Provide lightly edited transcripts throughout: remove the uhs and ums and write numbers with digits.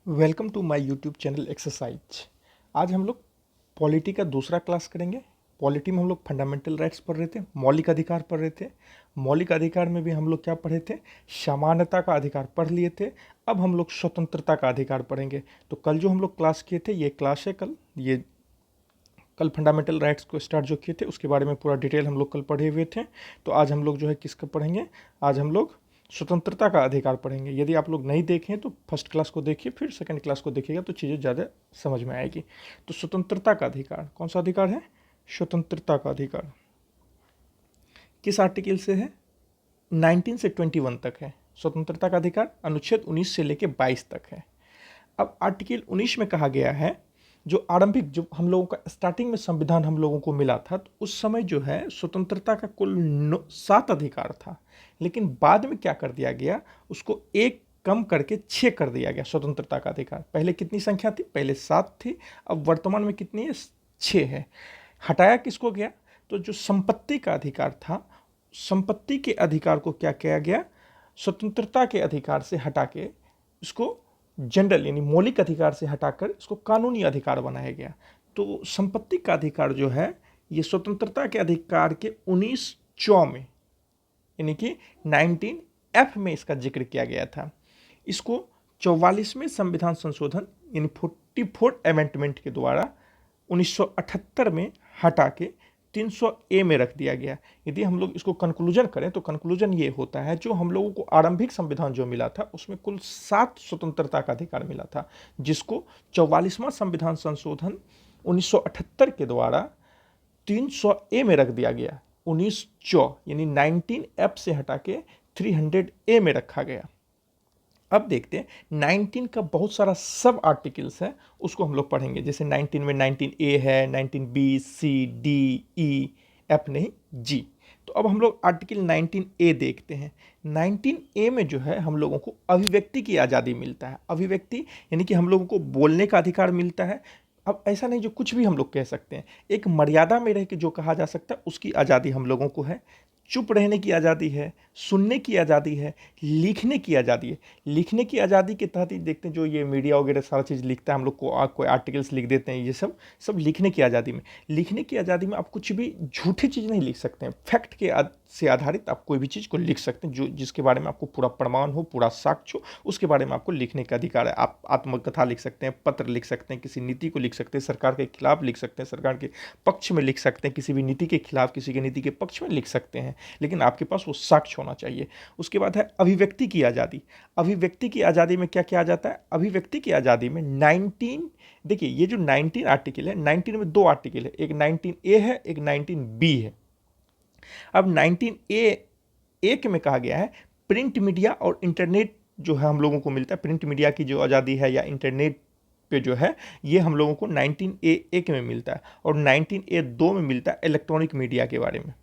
Welcome to my YouTube channel exercise. आज हम लोग पॉलिटी का दूसरा क्लास करेंगे। पॉलिटी में हम लोग फंडामेंटल राइट्स पढ़ रहे थे, मौलिक अधिकार पढ़ रहे थे। मौलिक अधिकार में भी हम लोग क्या पढ़े थे? समानता का अधिकार पढ़ लिए थे। अब हम लोग स्वतंत्रता का अधिकार पढ़ेंगे। तो कल जो हम लोग क्लास किए थे, ये क्लास है कल फंडामेंटल राइट्स को स्टार्ट जो किए थे उसके बारे में पूरा डिटेल हम लोग कल पढ़े हुए थे। तो आज हम लोग जो है किसका पढ़ेंगे? आज हम लोग स्वतंत्रता का अधिकार पढ़ेंगे। यदि आप लोग नहीं देखें तो फर्स्ट क्लास को देखिए, फिर सेकंड क्लास को देखिएगा तो चीज़ें ज़्यादा समझ में आएगी। तो स्वतंत्रता का अधिकार कौन सा अधिकार है? स्वतंत्रता का अधिकार किस आर्टिकल से है? 19 से 21 तक है। स्वतंत्रता का अधिकार अनुच्छेद 19 से लेकर 22 तक है। अब आर्टिकल 19 में कहा गया है, जो आरंभिक जो हम लोगों का स्टार्टिंग में संविधान हम लोगों को मिला था, तो उस समय जो है स्वतंत्रता का कुल 7 अधिकार था। लेकिन बाद में क्या कर दिया गया, उसको एक कम करके 6 कर दिया गया स्वतंत्रता का अधिकार। पहले कितनी संख्या थी? पहले 7 थी, अब वर्तमान में कितनी है? 6 है। हटाया किसको गया? तो जो संपत्ति का अधिकार था, संपत्ति के अधिकार को क्या किया गया? स्वतंत्रता के अधिकार से हटा के इसको जनरल यानी मौलिक अधिकार से हटाकर इसको कानूनी अधिकार बनाया गया। तो संपत्ति का अधिकार जो है, ये स्वतंत्रता के अधिकार के 19 में यानी कि 19F में इसका जिक्र किया गया था। इसको 44वें संविधान संशोधन यानी 44 अमेंडमेंट के द्वारा 1978 में हटा के 300A में रख दिया गया। यदि हम लोग इसको कंक्लूजन करें तो कंक्लूजन ये होता है, जो हम लोगों को आरंभिक संविधान जो मिला था उसमें कुल 7 स्वतंत्रता का अधिकार मिला था, जिसको 44वां संविधान संशोधन 1978 के द्वारा 300A में रख दिया गया। 19 यानी 19F से हटा के 300A में रखा गया। अब देखते हैं 19 का बहुत सारा सब आर्टिकल्स है, उसको हम लोग पढ़ेंगे। जैसे 19 में 19A है, 19B, C, D, E, F नहीं G। तो अब हम लोग आर्टिकल 19A देखते हैं। 19A में जो है हम लोगों को अभिव्यक्ति की आज़ादी मिलता है। अभिव्यक्ति यानी कि हम लोगों को बोलने का अधिकार मिलता है। अब ऐसा नहीं जो कुछ भी हम लोग कह सकते हैं, एक मर्यादा में रह के जो कहा जा सकता है उसकी आज़ादी हम लोगों को है। चुप रहने की आज़ादी है, सुनने की आज़ादी है, लिखने की आज़ादी है। लिखने की आज़ादी के तहत ही देखते हैं जो ये मीडिया वगैरह सारा चीज़ लिखता है, हम लोग को कोई आर्टिकल्स लिख देते हैं, ये सब सब लिखने की आज़ादी में। लिखने की आज़ादी में आप कुछ भी झूठी चीज़ नहीं लिख सकते हैं। फैक्ट के से आधारित आप कोई भी चीज़ को लिख सकते हैं, जो जिसके बारे में आपको पूरा प्रमाण हो, पूरा साक्ष्य हो, उसके बारे में आपको लिखने का अधिकार है। आप आत्मकथा लिख सकते हैं, पत्र लिख सकते हैं, किसी नीति को लिख सकते हैं, सरकार के खिलाफ लिख सकते हैं, सरकार के पक्ष में लिख सकते हैं, किसी भी नीति के खिलाफ किसी की नीति के पक्ष में लिख सकते हैं, लेकिन आपके पास वो साक्ष्य होना चाहिए। उसके बाद है अभिव्यक्ति की आज़ादी। अभिव्यक्ति की आज़ादी में क्या क्या आ जाता है? अभिव्यक्ति की आज़ादी में 19 देखिए, ये जो 19 आर्टिकल है, 19 में 2 आर्टिकल है, एक 19A है, एक 19B है। अब 19A एक में कहा गया है प्रिंट मीडिया और इंटरनेट जो है हम लोगों को मिलता है। प्रिंट मीडिया की जो आज़ादी है या इंटरनेट पे जो है, ये हम लोगों को 19A एक में मिलता है, और 19A 2 में मिलता है इलेक्ट्रॉनिक मीडिया के बारे में।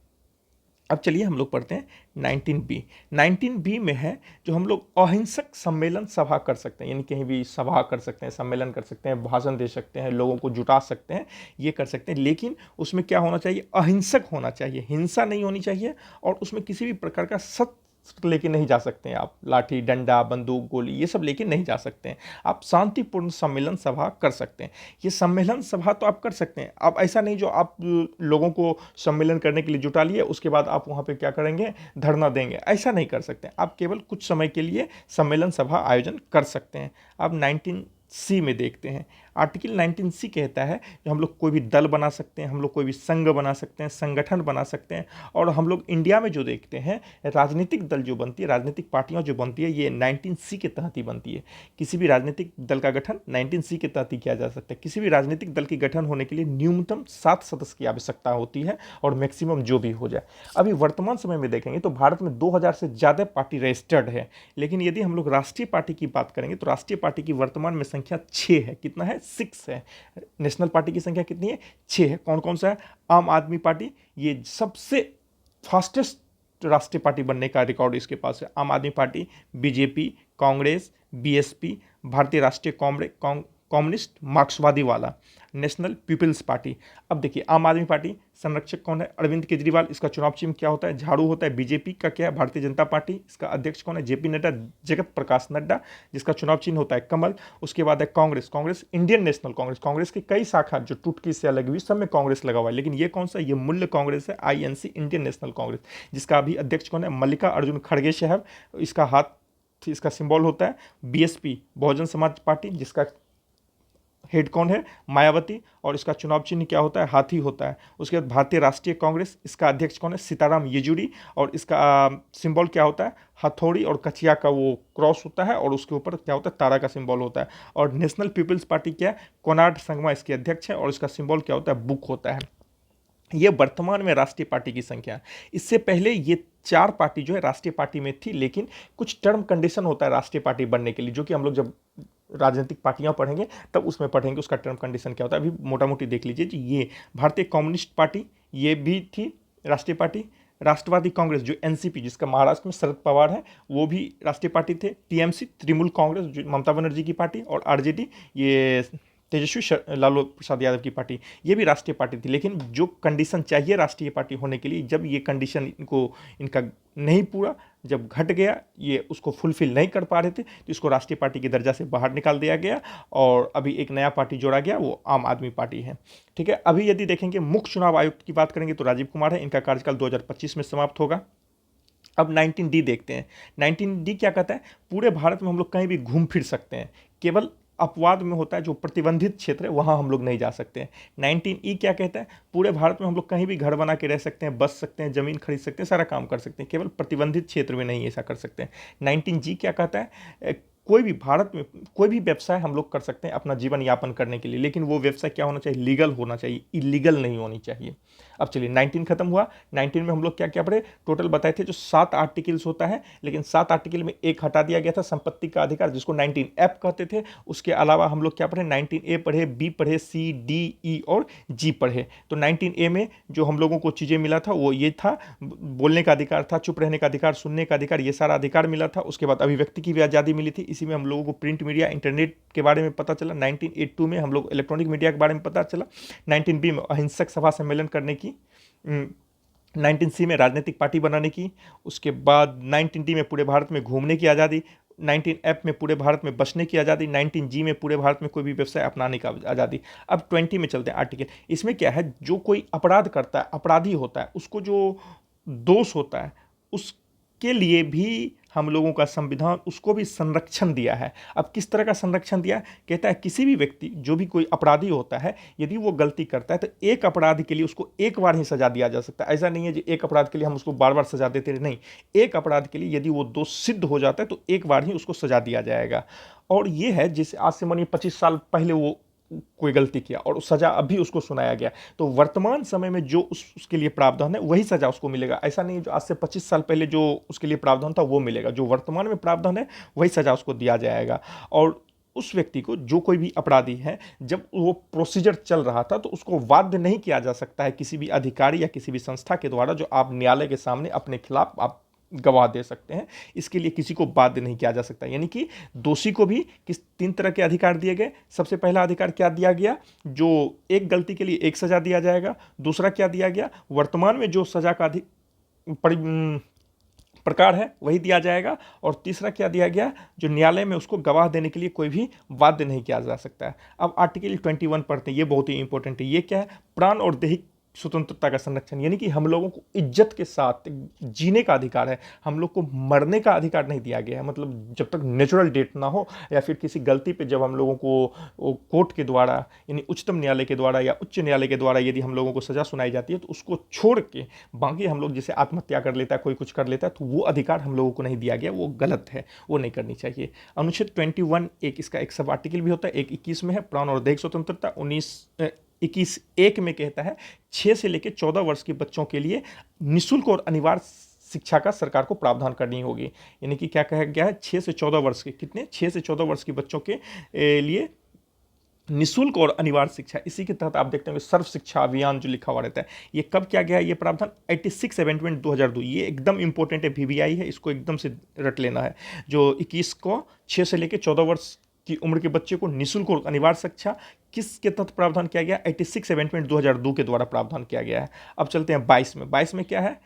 अब चलिए हम लोग पढ़ते हैं 19B। 19B में है जो हम लोग अहिंसक सम्मेलन सभा कर सकते हैं, यानी कहीं भी सभा कर सकते हैं, सम्मेलन कर सकते हैं, भाषण दे सकते हैं, लोगों को जुटा सकते हैं, ये कर सकते हैं। लेकिन उसमें क्या होना चाहिए? अहिंसक होना चाहिए, हिंसा नहीं होनी चाहिए, और उसमें किसी भी प्रकार का सख्त लेके नहीं जा सकते हैं। आप लाठी डंडा बंदूक गोली ये सब लेके नहीं जा सकते हैं। आप शांतिपूर्ण सम्मेलन सभा कर सकते हैं। ये सम्मेलन सभा तो आप कर सकते हैं। आप ऐसा नहीं जो आप लोगों को सम्मेलन करने के लिए जुटा लिए, उसके बाद आप वहाँ पे क्या करेंगे? धरना देंगे, ऐसा नहीं कर सकते। आप केवल कुछ समय के लिए सम्मेलन सभा आयोजन कर सकते हैं। अब 19C में देखते हैं। आर्टिकल 19C कहता है जो हम लोग कोई भी दल बना सकते हैं, हम लोग कोई भी संघ बना सकते हैं, संगठन बना सकते हैं। और हम लोग इंडिया में जो देखते हैं, राजनीतिक दल जो बनती है, राजनीतिक पार्टियां जो बनती है, ये 19C के तहत ही बनती है। किसी भी राजनीतिक दल का गठन 19C के तहत ही किया जा सकता है। किसी भी राजनीतिक दल की गठन होने के लिए न्यूनतम 7 सदस्य की आवश्यकता होती है, और मैक्सिमम जो भी हो जाए। अभी वर्तमान समय में देखेंगे तो भारत में 2000 से ज़्यादा पार्टी रजिस्टर्ड है। लेकिन यदि हम लोग राष्ट्रीय पार्टी की बात करेंगे तो राष्ट्रीय पार्टी की वर्तमान में संख्या 6 है। कितना है? 6 है। नेशनल पार्टी की संख्या कितनी है? 6 है। कौन कौन सा है? आम आदमी पार्टी, ये सबसे फास्टेस्ट राष्ट्रीय पार्टी बनने का रिकॉर्ड इसके पास है। आम आदमी पार्टी, बीजेपी, कांग्रेस, बीएसपी, भारतीय राष्ट्रीय कम्युनिस्ट मार्क्सवादी वाला, नेशनल पीपल्स पार्टी। अब देखिए आम आदमी पार्टी, संरक्षक कौन है? अरविंद केजरीवाल। इसका चुनाव चिन्ह क्या होता है? झाड़ू होता है। बीजेपी का क्या है? भारतीय जनता पार्टी। इसका अध्यक्ष कौन है? जेपी नड्डा, जगत प्रकाश नड्डा, जिसका चुनाव चिन्ह होता है कमल। उसके बाद है कांग्रेस। Congress Indian National Congress. कांग्रेस की कई शाखा जो टूटकी से अलग हुई, सब में कांग्रेस लगा हुआ है, लेकिन ये कौन सा? ये मूल्य कांग्रेस है, आईएनसी, इंडियन नेशनल कांग्रेस, जिसका अभी अध्यक्ष कौन है? मल्लिका अर्जुन खड़गे साहब। इसका हाथ, इसका सिंबल होता है बीएसपी, बहुजन समाज पार्टी, जिसका हेड कौन है? मायावती। और इसका चुनाव चिन्ह क्या होता है? हाथी होता है। उसके बाद भारतीय राष्ट्रीय कांग्रेस, इसका अध्यक्ष कौन है? सीताराम येचुरी। और इसका सिंबल क्या होता है? हथौड़ी और कचिया का वो क्रॉस होता है, और उसके ऊपर क्या होता है? तारा का सिंबल होता है। और नेशनल पीपल्स पार्टी क्या है? कोनार्ड संगमा इसके अध्यक्ष है, और इसका सिंबल क्या होता है? बुक होता है। ये वर्तमान में राष्ट्रीय पार्टी की संख्या है। इससे पहले ये 4 पार्टी जो है राष्ट्रीय पार्टी में थी, लेकिन कुछ टर्म कंडीशन होता है राष्ट्रीय पार्टी बनने के लिए, जो कि हम लोग जब राजनीतिक पार्टियां पढ़ेंगे तब उसमें पढ़ेंगे उसका टर्म कंडीशन क्या होता है। अभी मोटा मोटी देख लीजिए जी। ये भारतीय कम्युनिस्ट पार्टी, ये भी थी राष्ट्रीय पार्टी। राष्ट्रवादी कांग्रेस जो एनसीपी, जिसका महाराष्ट्र में शरद पवार है, वो भी राष्ट्रीय पार्टी थे। टीएमसी, तृणमूल कांग्रेस जो ममता बनर्जी की पार्टी, और आरजेडी ये तेजस्वी लालू प्रसाद यादव की पार्टी, ये भी राष्ट्रीय पार्टी थी। लेकिन जो कंडीशन चाहिए राष्ट्रीय पार्टी होने के लिए, जब ये कंडीशन इनका नहीं पूरा, जब घट गया, ये उसको फुलफिल नहीं कर पा रहे थे, तो इसको राष्ट्रीय पार्टी की दर्जा से बाहर निकाल दिया गया, और अभी एक नया पार्टी जोड़ा गया, वो आम आदमी पार्टी है। ठीक है। अभी यदि देखेंगे मुख्य चुनाव आयुक्त की बात करेंगे तो राजीव कुमार है। इनका कार्यकाल 2025 में समाप्त होगा। अब 19D देखते हैं। 19D क्या कहता है? पूरे भारत में हम लोग कहीं भी घूम फिर सकते हैं, केवल अपवाद में होता है जो प्रतिबंधित क्षेत्र है वहाँ हम लोग नहीं जा सकते हैं। 19E क्या कहता है? पूरे भारत में हम लोग कहीं भी घर बना के रह सकते हैं, बस सकते हैं, ज़मीन खरीद सकते हैं, सारा काम कर सकते हैं, केवल प्रतिबंधित क्षेत्र में नहीं ऐसा कर सकते हैं। 19G क्या कहता है? कोई भी भारत में कोई भी व्यवसाय हम लोग कर सकते हैं अपना जीवन यापन करने के लिए, लेकिन वो व्यवसाय क्या होना चाहिए? लीगल होना चाहिए, इलीगल नहीं होनी चाहिए। अब चलिए 19 खत्म हुआ। 19 में हम लोग क्या क्या पढ़े? टोटल बताए थे जो 7 आर्टिकल्स होता है, लेकिन 7 आर्टिकल में एक हटा दिया गया था, संपत्ति का अधिकार, जिसको 19F कहते थे। उसके अलावा हम लोग क्या पढ़े? 19A पढ़े, B पढ़े, C, D, E और G पढ़े। तो 19A में जो हम लोगों को चीज़ें मिला था वो ये था, बोलने का अधिकार था, चुप रहने का अधिकार, सुनने का अधिकार, ये सारा अधिकार मिला था। उसके बाद अभिव्यक्ति की भी आज़ादी मिली थी। इसी में हम लोगों को प्रिंट मीडिया, इंटरनेट के बारे में पता चला। 1982 में हम लोग इलेक्ट्रॉनिक मीडिया के बारे में पता चला। 19B में अहिंसक सभा सम्मेलन करने की, 19C में राजनीतिक पार्टी बनाने की। उसके बाद 19D में पूरे भारत में घूमने की आज़ादी, 19F में पूरे भारत में बसने की आज़ादी, 19G में पूरे भारत में कोई भी व्यवसाय अपनाने का आज़ादी। अब 20 में चलते हैं आर्टिकल। इसमें क्या है? जो कोई अपराध करता है, अपराधी होता है, उसको जो दोष होता है, उसके लिए भी हम लोगों का संविधान उसको भी संरक्षण दिया है। अब किस तरह का संरक्षण दिया है? कहता है किसी भी व्यक्ति, जो भी कोई अपराधी होता है, यदि वो गलती करता है तो एक अपराध के लिए उसको एक बार ही सजा दिया जा सकता है। ऐसा नहीं है कि एक अपराध के लिए हम उसको बार बार सजा देते नहीं। एक अपराध के लिए यदि वो दोष सिद्ध हो जाता है तो एक बार ही उसको सजा दिया जाएगा। और ये है जैसे आज से मानिए 25 साल पहले वो कोई गलती किया और सजा अभी उसको सुनाया गया, तो वर्तमान समय में जो उसके लिए प्रावधान है वही सजा उसको मिलेगा। ऐसा नहीं है जो आज से 25 साल पहले जो उसके लिए प्रावधान था वो मिलेगा। जो वर्तमान में प्रावधान है वही सजा उसको दिया जाएगा। और उस व्यक्ति को, जो कोई भी अपराधी है, जब वो प्रोसीजर चल रहा था तो उसको बाध्य नहीं किया जा सकता है किसी भी अधिकारी या किसी भी संस्था के द्वारा, जो आप न्यायालय के सामने अपने खिलाफ आप गवाह दे सकते हैं, इसके लिए किसी को बाध्य नहीं किया जा सकता। यानी कि दोषी को भी किस 3 तरह के अधिकार दिए गए। सबसे पहला अधिकार क्या दिया गया? जो एक गलती के लिए एक सजा दिया जाएगा। दूसरा क्या दिया गया? वर्तमान में जो सजा का प्रकार है वही दिया जाएगा। और तीसरा क्या दिया गया? जो न्यायालय में उसको गवाह देने के लिए कोई भी बाध्य नहीं किया जा सकता है। अब आर्टिकल 21 पढ़ते हैं, ये बहुत ही इंपॉर्टेंट है। ये क्या है? प्राण और दैहिक स्वतंत्रता का संरक्षण, यानी कि हम लोगों को इज्जत के साथ जीने का अधिकार है, हम लोग को मरने का अधिकार नहीं दिया गया है। मतलब जब तक नेचुरल डेथ ना हो, या फिर किसी गलती पे जब हम लोगों को कोर्ट के द्वारा, यानी उच्चतम न्यायालय के द्वारा या उच्च न्यायालय के द्वारा यदि हम लोगों को सजा सुनाई जाती है, तो उसको छोड़ के बाकी हम लोग, जैसे आत्महत्या कर लेता है, कोई कुछ कर लेता है, तो वो अधिकार हम लोगों को नहीं दिया गया, वो गलत है, वो नहीं करनी चाहिए। अनुच्छेद 21 एक इसका एक सब आर्टिकल भी होता है, एक 21 में है प्राण और दैहिक स्वतंत्रता। 21(1) में कहता है 6 से लेकर 14 वर्ष के बच्चों के लिए निःशुल्क और अनिवार्य शिक्षा का सरकार को प्रावधान करनी होगी। यानी कि क्या कहा गया है? 6 से 14 वर्ष के, कितने? 6 से 14 वर्ष के बच्चों के लिए निःशुल्क और अनिवार्य शिक्षा। इसी के तहत आप देखते हैं सर्व शिक्षा अभियान जो लिखा हुआ रहता है, ये कब किया गया है? ये प्रावधान 86 अमेंडमेंट 2002। ये एकदम इंपॉर्टेंट है, VVI है, इसको एकदम से रट लेना है। जो 21 को 6 से लेकर 14 वर्ष की उम्र के बच्चे को निःशुल्क और अनिवार्य शिक्षा किसके तहत प्रावधान किया गया? 86 अमेंडमेंट 2002 के द्वारा प्रावधान किया गया है। अब चलते हैं 22 में। 22 में क्या है?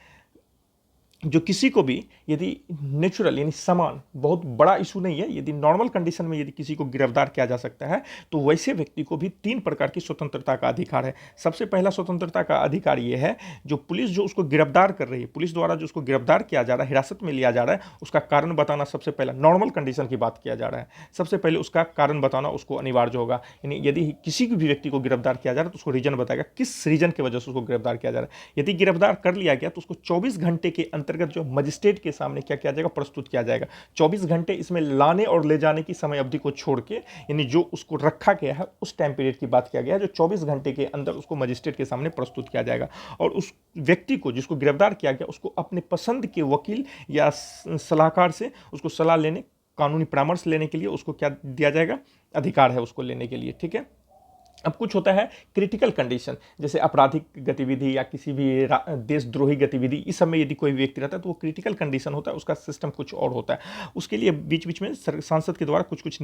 जो किसी को भी यदि नेचुरल यानी समान, बहुत बड़ा इशू नहीं है, यदि नॉर्मल कंडीशन में यदि किसी को गिरफ्तार किया जा सकता है तो वैसे व्यक्ति को भी 3 प्रकार की स्वतंत्रता का अधिकार है। सबसे पहला स्वतंत्रता का अधिकार यह है, जो पुलिस जो उसको गिरफ्तार कर रही है, पुलिस द्वारा जो उसको गिरफ्तार किया जा रहा है, हिरासत में लिया जा रहा है, उसका कारण बताना सबसे पहला, नॉर्मल कंडीशन की बात किया जा रहा है, सबसे पहले उसका कारण बताना उसको अनिवार्य होगा। यानी यदि किसी भी व्यक्ति को गिरफ्तार किया जा रहा है तो उसको रीजन बताएगा, किस रीजन की वजह से उसको गिरफ्तार किया जा रहा है। यदि गिरफ्तार कर लिया गया तो उसको 24 घंटे के अंतर्गत जो मजिस्ट्रेट के सामने क्या किया जाएगा? प्रस्तुत किया जाएगा। 24 घंटे इसमें लाने और ले जाने की समय अवधि को छोड़ के, यानी जो उसको रखा गया है उस टाइम पीरियड की बात किया गया है, जो 24 घंटे के अंदर उसको मजिस्ट्रेट के सामने प्रस्तुत किया जाएगा। और उस व्यक्ति को जिसको गिरफ्तार किया गया उसको अपने पसंद के वकील या सलाहकार से उसको सलाह लेने, कानूनी परामर्श लेने के लिए उसको क्या दिया जाएगा? अधिकार है उसको लेने के लिए। ठीक है। अब कुछ होता है क्रिटिकल कंडीशन, जैसे आपराधिक गतिविधि या किसी भी देशद्रोही गतिविधि, इस सब में यदि कोई व्यक्ति रहता है तो वो क्रिटिकल कंडीशन होता है, उसका सिस्टम कुछ और होता है। उसके लिए बीच बीच में सांसद के द्वारा कुछ कुछ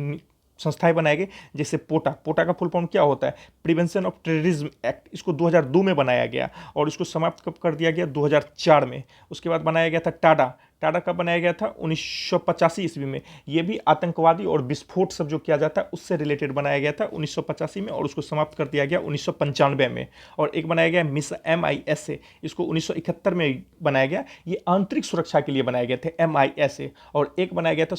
संस्थाएं बनाए गए, जैसे पोटा का फुल फॉर्म क्या होता है? Prevention of terrorism act. इसको 2002 में बनाया गया और इसको समाप्त कब कर दिया गया? 2004 में। उसके बाद बनाया गया था टाडा कब बनाया गया था? 1985 ईस्वी में। ये भी आतंकवादी और विस्फोट सब जो किया जाता है उससे रिलेटेड बनाया गया था 1985 में, और उसको समाप्त कर दिया गया 1995 में। और एक बनाया गया MISA, इसको 1971 में बनाया गया। ये आंतरिक सुरक्षा के लिए बनाए गए थे MISA। और एक बनाया गया था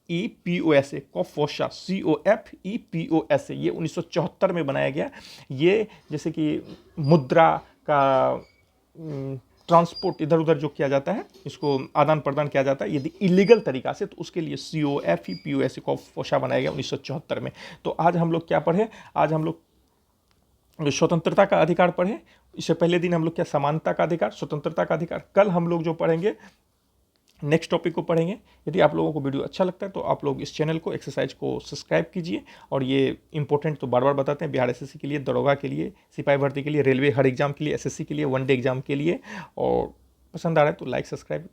COFEPOSA, COFEPOSA, ये 1974 में बनाया गया। ये जैसे कि मुद्रा का ट्रांसपोर्ट इधर उधर जो किया जाता है, इसको आदान प्रदान किया जाता है यदि इलीगल तरीका से, तो उसके लिए COFEPOSA कोफोशा बनाया गया 1974 में। तो आज हम लोग क्या पढ़े? आज हम लोग स्वतंत्रता का अधिकार पढ़े। इससे पहले दिन हम लोग क्या समानता का अधिकार, स्वतंत्रता का अधिकार। कल हम लोग जो पढ़ेंगे नेक्स्ट टॉपिक को पढ़ेंगे। यदि आप लोगों को वीडियो अच्छा लगता है तो आप लोग इस चैनल को, एक्सरसाइज को सब्सक्राइब कीजिए। और ये इंपॉर्टेंट तो बार बार बताते हैं, बिहार SSC के लिए, दरोगा के लिए, सिपाही भर्ती के लिए, रेलवे हर एग्जाम के लिए, SSC के लिए, 1 डे एग्जाम के लिए। और पसंद आ रहा है तो लाइक सब्सक्राइब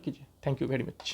कीजिए। Thank you very much.